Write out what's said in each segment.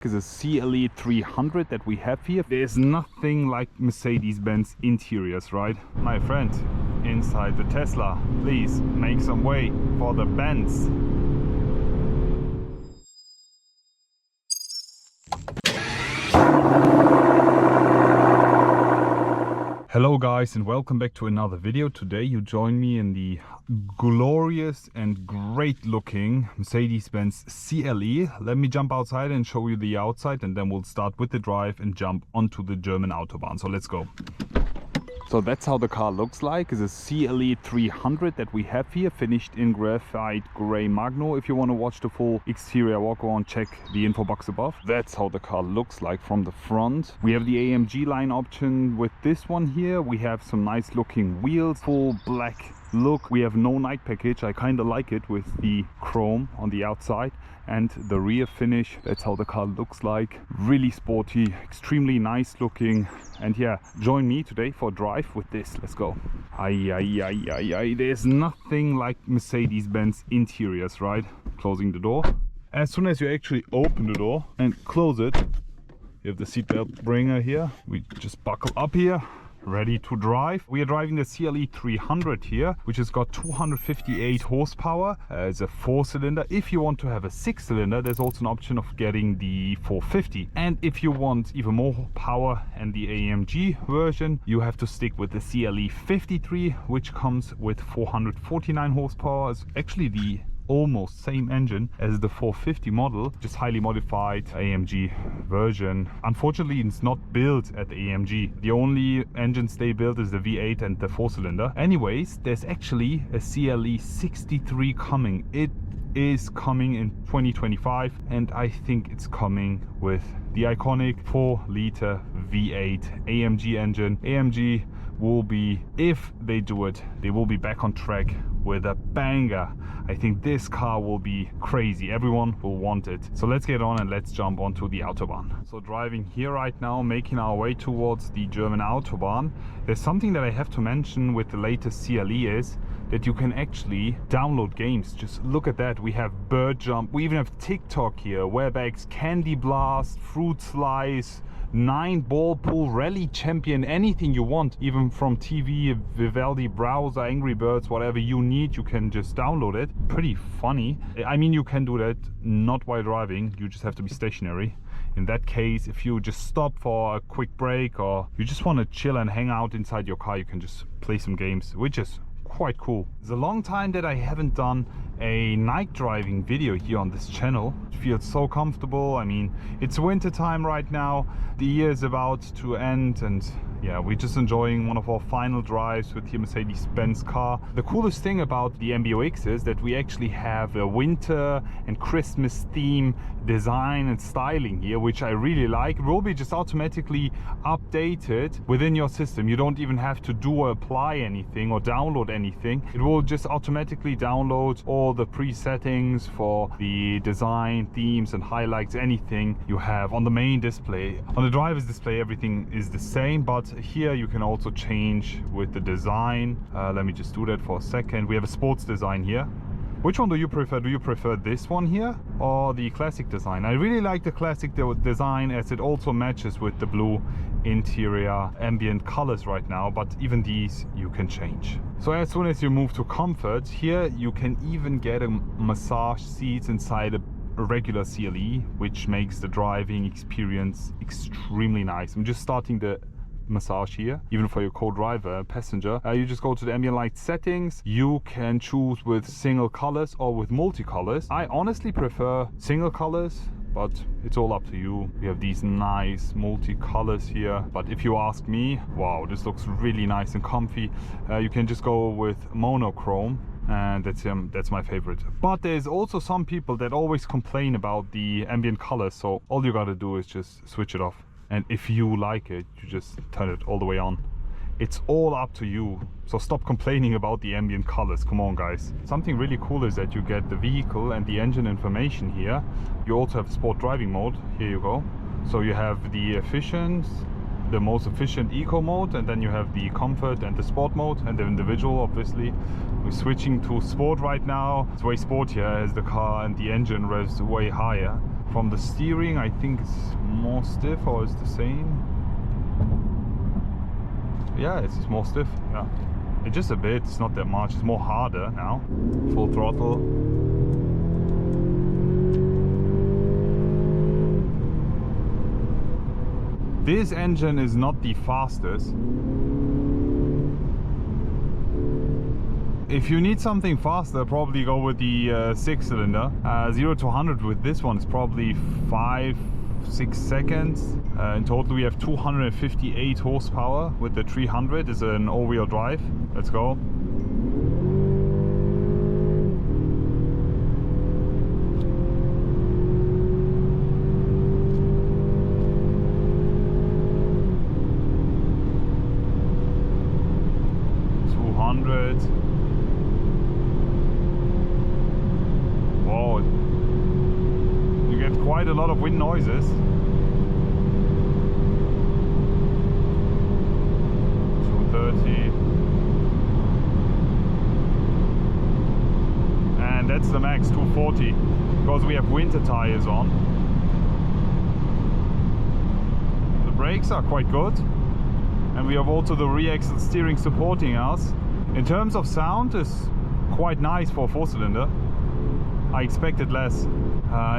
Is a CLE300 that we have here. There's nothing like Mercedes Benz interiors, right? My friend, inside the Tesla, please make some way for the Benz. Hello guys, and welcome back to another video. Today you join me in the glorious and great looking Mercedes Benz CLE. Let me jump outside and show you the outside, and then we'll start with the drive and jump onto the German Autobahn. So let's go. So that's how the car looks like. It's a CLE300 that we have here, finished in graphite grey magno. If you want to watch the full exterior walk around, check the info box above. That's how the car looks like from the front. We have the AMG line option with this one here. We have some nice looking wheels, full black look. We have no night package. I kind of like it with the chrome on the outside and the rear finish. That's how the car looks like. Really sporty, extremely nice looking. And yeah, join me today for a drive with this. Let's go. There's nothing like Mercedes Benz interiors, right? Closing the door. As soon as you actually open the door and close it, you have the seatbelt bringer here. We just buckle up here, ready to drive. We are driving the CLE300 here, which has got 258 horsepower. It's a 4-cylinder. If you want to have a 6-cylinder, there's also an option of getting the 450. And if you want even more power and the AMG version, you have to stick with the CLE53, which comes with 449 horsepower. It's actually the almost same engine as the 450 model, just highly modified AMG version. Unfortunately, it's not built at the AMG. The only engines they built is the V8 and the 4-cylinder. Anyways, there's actually a CLE63 coming. It is coming in 2025, and I think it's coming with the iconic 4-liter V8 AMG engine. AMG will be, if they do it, they will be back on track with a banger. I think this car will be crazy. Everyone will want it. So let's get on and let's jump onto the Autobahn. So driving here right now, making our way towards the German Autobahn. There's something that I have to mention with the latest CLE is that you can actually download games. Just look at that. We have Bird Jump. We even have TikTok here, WebEx, Candy Blast, Fruit Slice, 9-ball pool, Rally Champion, anything you want, even from TV, Vivaldi browser, Angry Birds, whatever you need, you can just download it. Pretty funny. I mean, you can do that not while driving, you just have to be stationary. In that case, if you just stop for a quick break or you just want to chill and hang out inside your car, you can just play some games, which is quite cool. It's a long time that I haven't done a night driving video here on this channel. It feels so comfortable. I mean, it's winter time right now, the year is about to end, and yeah, we're just enjoying one of our final drives with the Mercedes Benz car. The coolest thing about the MBOX is that we actually have a winter and Christmas theme design and styling here, which I really like. It will be just automatically updated within your system. You don't even have to do or apply anything or download anything. It will just automatically download all the presettings for the design, themes and highlights, anything you have on the main display. On the driver's display, everything is the same, but here you can also change with the design. Let me just do that for a second. We have a sports design here. Which one do you prefer? Do you prefer this one here or the classic design? I really like the classic design as it also matches with the blue interior ambient colors right now, but even these you can change. So as soon as you move to comfort, here you can even get a massage seats inside a regular CLE, which makes the driving experience extremely nice. I'm just starting the massage here, even for your co-driver passenger. You just go to the ambient light settings. You can choose with single colors or with multicolors. I honestly prefer single colors, but it's all up to you. We have these nice multicolors here, but if you ask me, wow, this looks really nice and comfy. You can just go with monochrome, and that's my favorite. But there's also some people that always complain about the ambient colors, so all you gotta do is just switch it off. And if you like it, you just turn it all the way on. It's all up to you. So stop complaining about the ambient colors. Come on, guys. Something really cool is that you get the vehicle and the engine information here. You also have sport driving mode. Here you go. So you have the efficient, the most efficient eco mode, and then you have the comfort and the sport mode, and the individual, obviously. We're switching to sport right now. It's way sportier as the car and the engine revs way higher. From the steering, I think it's more stiff, or it's the same. Yeah, it's more stiff. Yeah, it's just a bit. It's not that much. It's more harder now. Full throttle. This engine is not the fastest. If you need something faster, probably go with the 6-cylinder. 0 to 100 with this one is probably 5-6 seconds. In total we have 258 horsepower with the 300. It's an all-wheel drive. Let's go. Quite a lot of wind noises. 230. And that's the max, 240, because we have winter tires on. The brakes are quite good, and we have also the rear axle steering supporting us. In terms of sound, it's quite nice for a 4-cylinder. I expected less.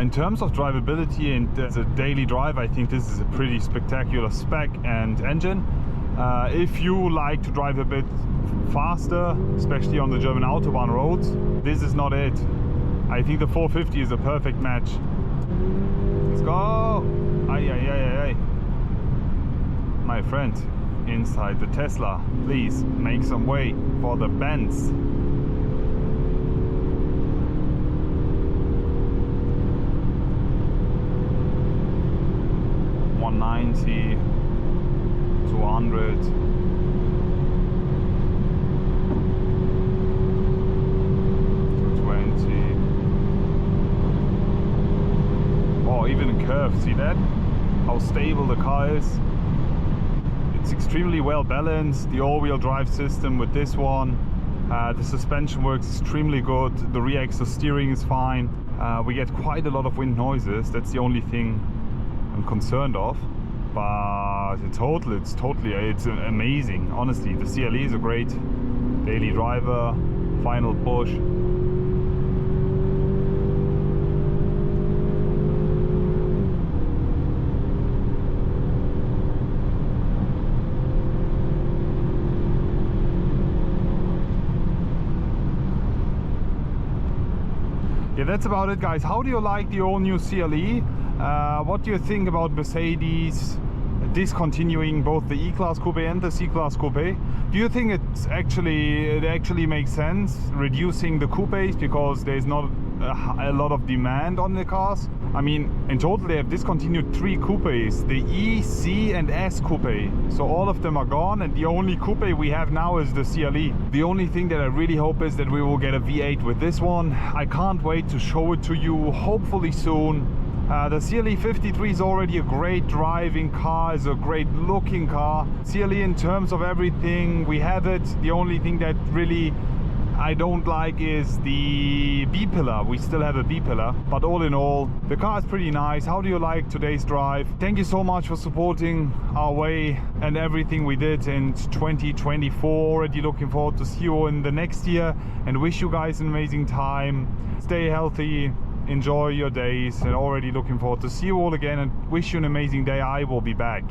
In terms of drivability and as a daily drive, I think this is a pretty spectacular spec and engine. If you like to drive a bit faster, especially on the German Autobahn roads, this is not it. I think the 450 is a perfect match. Let's go! Ay, ay, ay, ay. My friend, inside the Tesla, please make some way for the Benz. 90, 200. Oh, even in curves, see that? How stable the car is. It's extremely well balanced. The all-wheel drive system with this one. The suspension works extremely good. The rear axle steering is fine. We get quite a lot of wind noises. That's the only thing I'm concerned of, but in total it's amazing. Honestly, the CLE is a great daily driver. Final push. Yeah, that's about it, guys. How do you like the all new CLE? What do you think about Mercedes discontinuing both the E-Class Coupe and the C-Class Coupe? Do you think it actually makes sense reducing the coupes because there's not a lot of demand on the cars? I mean, in total they have discontinued 3 coupes, the E, C and S coupe. So all of them are gone, and the only coupe we have now is the CLE. The only thing that I really hope is that we will get a V8 with this one. I can't wait to show it to you, hopefully soon. The CLE 53 is already a great driving car, is a great looking car. CLE in terms of everything, we have it. The only thing that really I don't like is the B-pillar. We still have a B-pillar, but all in all, the car is pretty nice. How do you like today's drive? Thank you so much for supporting our way and everything we did in 2024. Already looking forward to see you in the next year, and wish you guys an amazing time. Stay healthy, enjoy your days, and already looking forward to see you all again, and wish you an amazing day. I will be back.